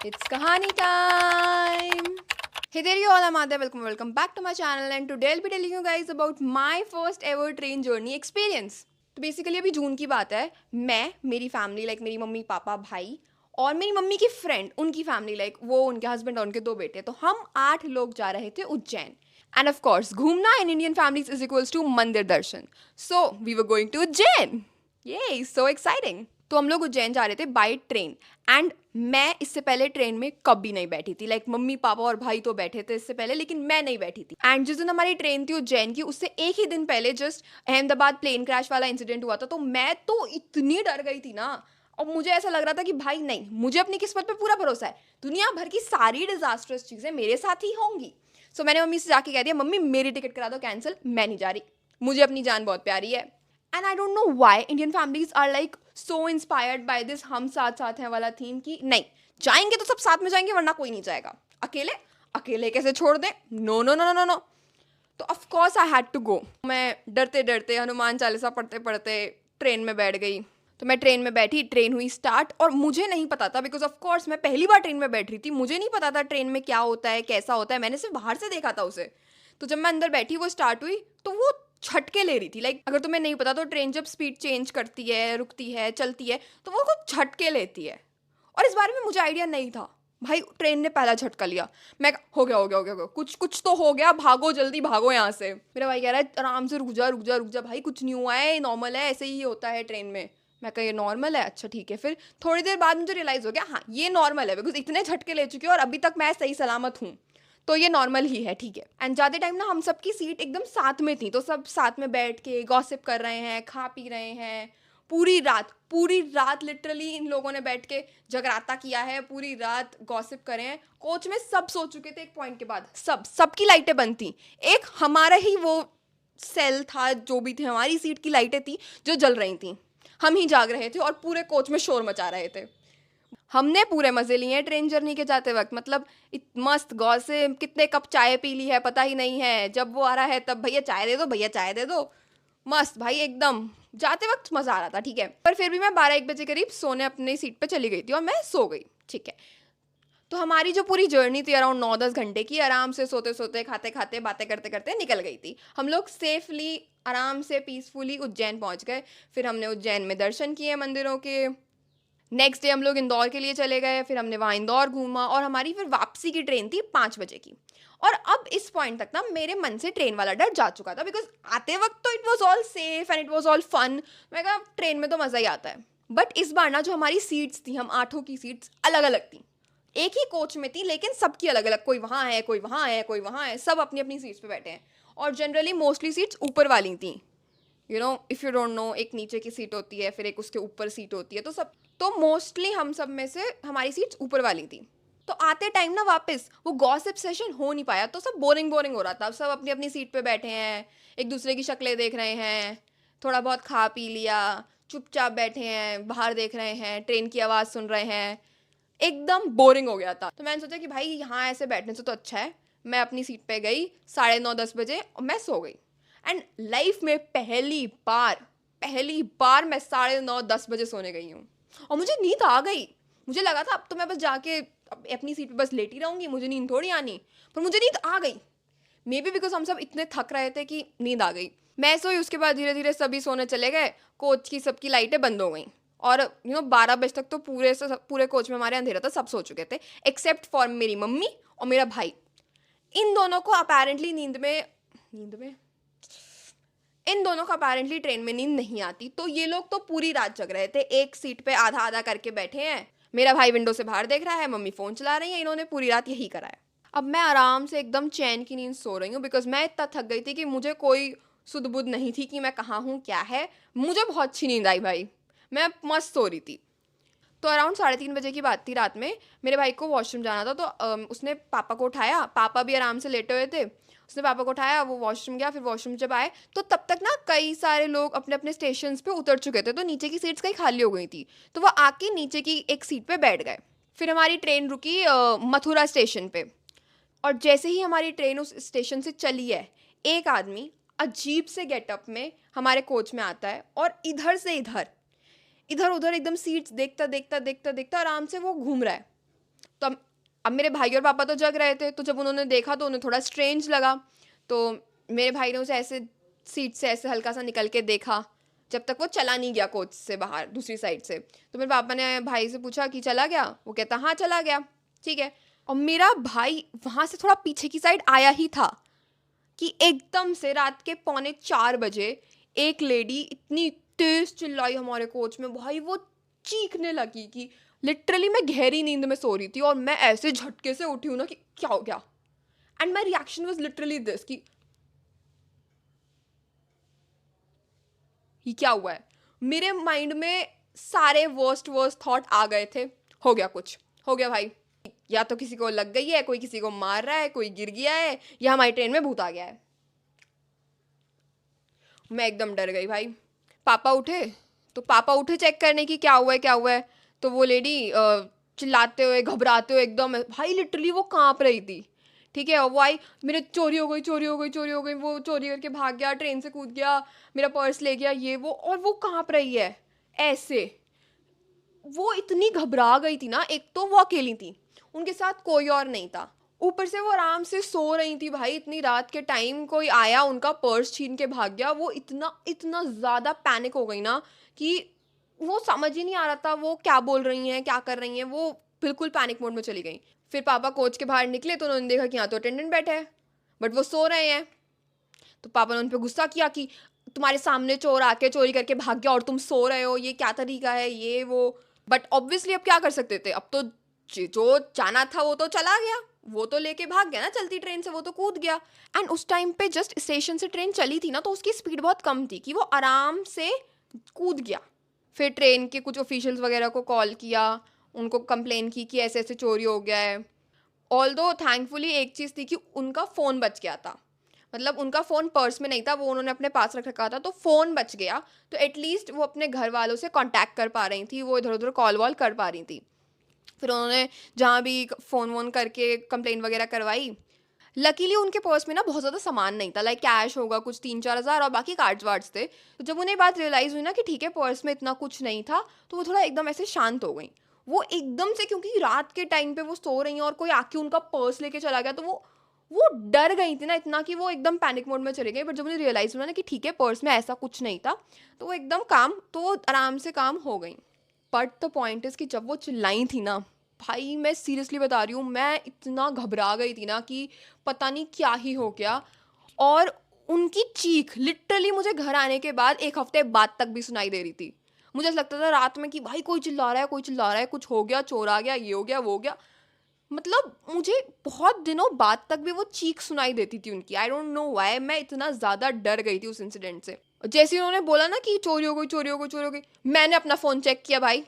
It's Kahani time! Hey there you all, I'm Adya. Welcome back to my channel and today I'll be telling you guys about my first ever train journey experience. तो basically अभी जून की बात है. मैं, मेरी family like मेरी mummy papa भाई और मेरी मम्मी की फ्रेंड उनकी फैमिली लाइक वो उनके हस्बैंड और उनके 2 बेटे, तो हम 8 लोग जा रहे थे उज्जैन. एंड ऑफ कोर्स घूमना in Indian families is equals to mandir darshan. So we were going to Ujjain. ये सो एक्साइटिंग. तो हम लोग उज्जैन जा रहे थे बाय ट्रेन. एंड मैं इससे पहले ट्रेन में कभी नहीं बैठी थी. लाइक मम्मी पापा और भाई तो बैठे थे इससे पहले, लेकिन मैं नहीं बैठी थी. एंड जिस दिन हमारी ट्रेन थी उज्जैन की, उससे एक ही दिन पहले जस्ट अहमदाबाद प्लेन क्रैश वाला इंसिडेंट हुआ था. तो मैं तो इतनी डर गई थी ना, और मुझे ऐसा लग रहा था कि भाई नहीं, मुझे अपनी किस्मत पे पूरा भरोसा है, दुनिया भर की सारी डिजास्टर्स चीज़ें मेरे साथ ही होंगी. सो मैंने मम्मी से जाके कह दिया, मम्मी मेरी टिकट करा दो कैंसिल, मैं नहीं जा रही, मुझे अपनी जान बहुत प्यारी है. And I don't know why Indian families are like so inspired by this हम साथ साथ हैं वाला थीम कि नहीं, जाएंगे तो सब साथ में जाएंगे वरना कोई नहीं जाएगा. अकेले अकेले कैसे छोड़ दें? No no no no no. तो of course I had to go. मैं डरते डरते हनुमान चालीसा पढ़ते पढ़ते ट्रेन में बैठ गई. तो मैं ट्रेन में बैठी, ट्रेन हुई स्टार्ट, और मुझे नहीं पता था बिकॉज ऑफ कोर्स मैं पहली बार ट्रेन में बैठ रही थी, मुझे नहीं पता था ट्रेन में क्या होता है कैसा होता है. मैंने सिर्फ बाहर से देखा था उसे. तो जब मैं अंदर बैठी, वो स्टार्ट हुई, तो वो झटके ले रही थी. लाइक अगर तुम्हें नहीं पता तो ट्रेन जब स्पीड चेंज करती है, रुकती है, चलती है, तो वो कुछ झटके लेती है. और इस बारे में मुझे आइडिया नहीं था. भाई ट्रेन ने पहला झटका लिया. मैं हो गया हो गया हो गया हो गया, कुछ कुछ तो हो गया, भागो जल्दी भागो यहाँ से. मेरा भाई कह रहा है आराम से, रुक जा रुक जा रुक जा भाई, कुछ नहीं हुआ है, नॉर्मल है, ऐसे ही होता है ट्रेन में. मैं कहा ये नॉर्मल है, अच्छा ठीक है. फिर थोड़ी देर बाद मुझे रियलाइज़ हो गया हाँ ये नॉर्मल है, बिकॉज इतने झटके ले चुके हैं और अभी तक मैं सही सलामत हूँ, तो ये नॉर्मल ही है, ठीक है. एंड ज़्यादा टाइम ना हम सबकी सीट एकदम साथ में थी, तो सब साथ में बैठ के गॉसिप कर रहे हैं, खा पी रहे हैं. पूरी रात लिटरली इन लोगों ने बैठ के जगराता किया है, पूरी रात गॉसिप करे हैं. कोच में सब सो चुके थे एक पॉइंट के बाद, सबकी लाइटें बंद थी. एक हमारा ही वो सेल था, जो भी थे हमारी सीट की लाइटें थी जो जल रही थी. हम ही जाग रहे थे और पूरे कोच में शोर मचा रहे थे. हमने पूरे मज़े लिए हैं ट्रेन जर्नी के जाते वक्त. मतलब मस्त गॉसिप, कितने कप चाय पी ली है पता ही नहीं है. जब वो आ रहा है तब भैया चाय दे दो, भैया चाय दे दो. मस्त भाई, एकदम जाते वक्त मज़ा आ रहा था, ठीक है. पर फिर भी मैं 12-1 बजे करीब सोने अपनी सीट पे चली गई थी और मैं सो गई, ठीक है. तो हमारी जो पूरी जर्नी थी अराउंड 9-10 घंटे की, आराम से सोते सोते खाते खाते बातें करते करते निकल गई थी. हम लोग सेफली आराम से पीसफुली उज्जैन पहुंच गए. फिर हमने उज्जैन में दर्शन किए मंदिरों के. नेक्स्ट डे हम लोग इंदौर के लिए चले गए. फिर हमने वहाँ इंदौर घूमा और हमारी फिर वापसी की ट्रेन थी 5 बजे की. और अब इस पॉइंट तक ना मेरे मन से ट्रेन वाला डर जा चुका था, बिकॉज आते वक्त तो it was all safe and it was all fun. मैं कहा ट्रेन में तो मज़ा ही आता है. बट इस बार ना जो हमारी सीट्स थी, हम 8 की सीट्स अलग अलग थी. एक ही कोच में थी लेकिन सबकी अलग अलग, कोई वहाँ है कोई वहाँ है कोई वहाँ है, सब अपनी अपनी सीट्स पे बैठे हैं. और जनरली मोस्टली सीट्स ऊपर वाली थी. You know if you don't know, एक नीचे की सीट होती है, फिर एक उसके ऊपर सीट होती है. तो मोस्टली हम सब में से हमारी सीट्स ऊपर वाली थी. तो आते टाइम ना वापस वो गॉसिप सेशन हो नहीं पाया, तो सब बोरिंग बोरिंग हो रहा था. सब अपनी अपनी सीट पे बैठे हैं, एक दूसरे की शक्लें देख रहे हैं, थोड़ा बहुत खा पी लिया, चुपचाप बैठे हैं, बाहर देख रहे हैं, ट्रेन की आवाज़ सुन रहे हैं. एकदम बोरिंग हो गया था. तो मैंने सोचा कि भाई यहाँ ऐसे बैठने से तो अच्छा है मैं अपनी सीट पे गई 9:30-10 बजे और मैं सो गई. एंड लाइफ में पहली बार मैं 9:30-10 बजे सोने गई हूँ और मुझे नींद आ गई. मुझे लगा था अब तो मैं बस जाके अपनी सीट पे बस लेटी रहूँगी, मुझे नींद थोड़ी आनी. पर मुझे नींद आ गई. मे बी बिकॉज हम सब इतने थक रहे थे कि नींद आ गई. मैं सोई, उसके बाद धीरे धीरे सभी सोने चले गए. कोच की सबकी लाइटें बंद हो गई और 12 बजे तक तो पूरे कोच में हमारे अंधेरा था, सब सो चुके थे एक्सेप्ट फॉर मेरी मम्मी और मेरा भाई. इन दोनों को अपेरेंटली इन दोनों को अपेरेंटली ट्रेन में नींद नहीं आती. तो ये लोग तो पूरी रात जग रहे थे, एक सीट पे आधा आधा करके बैठे हैं. मेरा भाई विंडो से बाहर देख रहा है, मम्मी फ़ोन चला रही है. इन्होंने पूरी रात यही करा है. अब मैं आराम से एकदम चैन की नींद सो रही हूँ, बिकॉज मैं इतना थक गई थी कि मुझे कोई सुध बुध नहीं थी कि मैं कहाँ हूँ क्या है. मुझे बहुत अच्छी नींद आई भाई, मैं मस्त सो रही थी. तो अराउंड 3:30 बजे की बात थी रात में. मेरे भाई को वॉशरूम जाना था, तो उसने पापा को उठाया. पापा भी आराम से लेटे हुए थे. उसने पापा को उठाया, वो वॉशरूम गया. फिर वॉशरूम जब आए तो तब तक ना कई सारे लोग अपने अपने स्टेशन पे उतर चुके थे, तो नीचे की सीट्स कहीं खाली हो गई थी. तो वो आके नीचे की एक सीट पे बैठ गए. फिर हमारी ट्रेन रुकी मथुरा स्टेशन पे. और जैसे ही हमारी ट्रेन उस स्टेशन से चली है, एक आदमी अजीब से गेटअप में हमारे कोच में आता है और इधर से इधर उधर एकदम सीट्स देखता देखता देखता देखता आराम से वो घूम रहा है. तो अब मेरे भाई और पापा तो जग रहे थे, तो जब उन्होंने देखा तो उन्हें थोड़ा स्ट्रेंज लगा। तो मेरे भाई ने उसे ऐसे सीट से ऐसे हल्का सा निकल के देखा, जब तक वो चला नहीं गया कोच से बाहर दूसरी साइड से। तो मेरे पापा ने भाई से पूछा कि चला गया? वो कहता हाँ चला गया। ठीक है। और मेरा भाई वहाँ से थोड़ा पीछे की साइड आया ही था कि एकदम से रात के 3:45 एक लेडी इतनी तेज चिल्लाई हमारे कोच में, भाई वो चीखने लगी कि लिटरली मैं गहरी नींद में सो रही थी और मैं ऐसे झटके से उठी हूँ ना कि क्या हो गया। And my reaction was literally this कि ये क्या हुआ है। मेरे माइंड में सारे वर्स्ट थॉट आ गए थे, हो गया कुछ, हो गया भाई, या तो किसी को लग गई है, कोई किसी को मार रहा है, कोई गिर गया है, या हमारी ट्रेन में भूत आ गया है। मैं एकदम डर गई भाई। पापा उठे, तो पापा उठे चेक करने की क्या हुआ है क्या हुआ है। तो वो लेडी चिल्लाते हुए घबराते हुए एकदम, भाई लिटरली वो कांप रही थी। ठीक है। और वो आई, मेरे चोरी हो गई चोरी हो गई चोरी हो गई, वो चोरी करके भाग गया, ट्रेन से कूद गया, मेरा पर्स ले गया, ये वो, और वो कांप रही है ऐसे। वो इतनी घबरा गई थी ना, एक तो वो अकेली थी, उनके साथ कोई और नहीं था, ऊपर से वो आराम से सो रही थी भाई इतनी रात के टाइम, कोई आया उनका पर्स छीन के भाग गया। वो इतना इतना ज़्यादा पैनिक हो गई ना कि वो समझ ही नहीं आ रहा था वो क्या बोल रही हैं क्या कर रही हैं, वो बिल्कुल पैनिक मोड में चली गई। फिर पापा कोच के बाहर निकले तो उन्होंने देखा कि यहाँ तो अटेंडेंट बैठे हैं बट वो सो रहे हैं। तो पापा ने उन पर गुस्सा किया कि तुम्हारे सामने चोर आके चोरी करके भाग गया और तुम सो रहे हो, ये क्या तरीका है, ये वो। बट ऑब्वियसली अब क्या कर सकते थे, अब तो जो जाना था वो तो चला गया, वो तो लेके भाग गया ना चलती ट्रेन से, वो तो कूद गया। एंड उस टाइम पे जस्ट स्टेशन से ट्रेन चली थी ना, तो उसकी स्पीड बहुत कम थी कि वो आराम से कूद गया। फिर ट्रेन के कुछ ऑफिशियल्स वगैरह को कॉल किया, उनको कंप्लेन की कि ऐसे ऐसे चोरी हो गया है। ऑल्दो थैंकफुली एक चीज़ थी कि उनका फ़ोन बच गया था, मतलब उनका फ़ोन पर्स में नहीं था, वो उन्होंने अपने पास रख रखा था, तो फ़ोन बच गया। तो एटलीस्ट वो अपने घर वालों से कांटेक्ट कर पा रही थी, वो इधर उधर कॉल वॉल कर पा रही थी। फिर उन्होंने जहाँ भी फ़ोन वोन करके कंप्लेन वगैरह करवाई। लकीली उनके पर्स में ना बहुत ज़्यादा सामान नहीं था, लाइक कैश होगा कुछ 3-4 हज़ार और बाकी कार्ड्स वार्ड्स थे। तो जब उन्हें बात रियलाइज़ हुई ना कि ठीक है पर्स में इतना कुछ नहीं था, तो वो थोड़ा एकदम ऐसे शांत हो गई। वो एकदम से, क्योंकि रात के टाइम पे वो सो रही हैं और कोई आके उनका पर्स लेके चला गया, तो वो डर गई थी ना इतना कि वो एकदम पैनिक मोड में चले गई। बट जब उन्हें रियलाइज़ हुआ ना कि ठीक है पर्स में ऐसा कुछ नहीं था, तो वो एकदम काम, तो वो आराम से काम हो गई। बट द पॉइंट इज़ कि जब वो चिल्लाई थी ना, भाई मैं सीरियसली बता रही हूँ, मैं इतना घबरा गई थी ना कि पता नहीं क्या ही हो गया। और उनकी चीख लिटरली मुझे घर आने के बाद 1 हफ्ते बाद तक भी सुनाई दे रही थी। मुझे ऐसा लगता था रात में कि भाई कोई चिल्ला रहा है, कोई चिल्ला रहा है, कुछ हो गया, चोर आ गया, ये हो गया, वो हो गया। मतलब मुझे बहुत दिनों बाद तक भी वो चीख सुनाई देती थी उनकी। आई डोंट नो व्हाई, मैं इतना ज़्यादा डर गई थी उस इंसिडेंट से। जैसे उन्होंने बोला ना कि चोरी हो गई चोरी हो गई चोरी हो गई, मैंने अपना फ़ोन चेक किया भाई,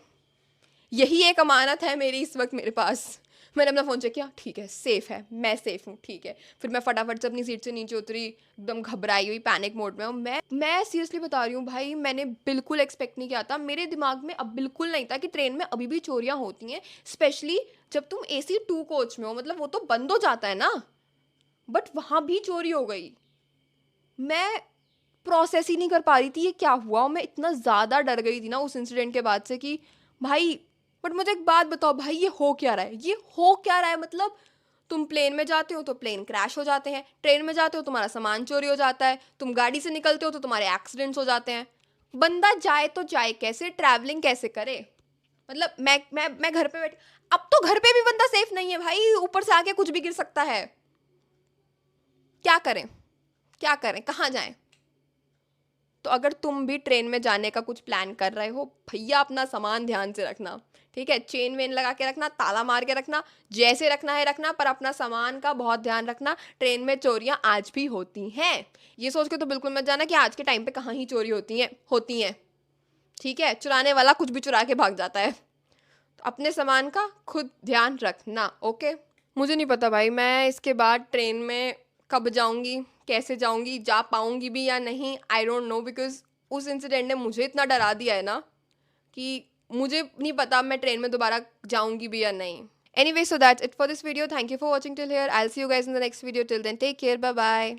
यही एक अमानत है मेरी इस वक्त मेरे पास। मैंने अपना फ़ोन चेक किया, ठीक है सेफ़ है, मैं सेफ़ हूँ, ठीक है। फिर मैं फटाफट से अपनी सीट से नीचे उतरी, एकदम घबराई हुई पैनिक मोड में। और मैं सीरियसली बता रही हूँ भाई, मैंने बिल्कुल एक्सपेक्ट नहीं किया था, मेरे दिमाग में अब बिल्कुल नहीं था कि ट्रेन में अभी भी चोरियाँ होती हैं, स्पेशली जब तुम AC 2 कोच में हो, मतलब वो तो बंद हो जाता है ना, बट वहाँ भी चोरी हो गई। मैं प्रोसेस ही नहीं कर पा रही थी ये क्या हुआ, और मैं इतना ज़्यादा डर गई थी ना उस इंसिडेंट के बाद से कि भाई। बट मुझे एक बात बताओ भाई, ये हो क्या रहा है, ये हो क्या रहा है। मतलब तुम प्लेन में जाते हो तो प्लेन क्रैश हो जाते हैं, ट्रेन में जाते हो तुम्हारा सामान चोरी हो जाता है, तुम गाड़ी से निकलते हो तो तुम्हारे एक्सीडेंट्स हो जाते हैं। बंदा जाए तो जाए कैसे, ट्रैवलिंग कैसे करे। मतलब मैं घर पे बैठ, अब तो घर पे भी बंदा सेफ नहीं है भाई, ऊपर से आके कुछ भी गिर सकता है। क्या करें, क्या करें, कहाँ जाएं। तो अगर तुम भी ट्रेन में जाने का कुछ प्लान कर रहे हो, भैया अपना सामान ध्यान से रखना, ठीक है। चेन वेन लगा के रखना, ताला मार के रखना, जैसे रखना है रखना, पर अपना सामान का बहुत ध्यान रखना। ट्रेन में चोरियां आज भी होती हैं, ये सोच के तो बिल्कुल मत जाना कि आज के टाइम पे कहाँ ही चोरी होती हैं, ठीक है। चुराने वाला कुछ भी चुरा के भाग जाता है, तो अपने सामान का खुद ध्यान रखना, ओके। मुझे नहीं पता भाई मैं इसके बाद ट्रेन में कब जाऊंगी, कैसे जाऊंगी, जा पाऊंगी भी या नहीं, आई डोंट नो, बिकॉज उस इंसिडेंट ने मुझे इतना डरा दिया है ना कि मुझे नहीं पता मैं ट्रेन में दोबारा जाऊंगी भी या नहीं। Anyway, so that's it for this video, thank you for watching till here, I will see you guys in the next video, till then take care, bye bye.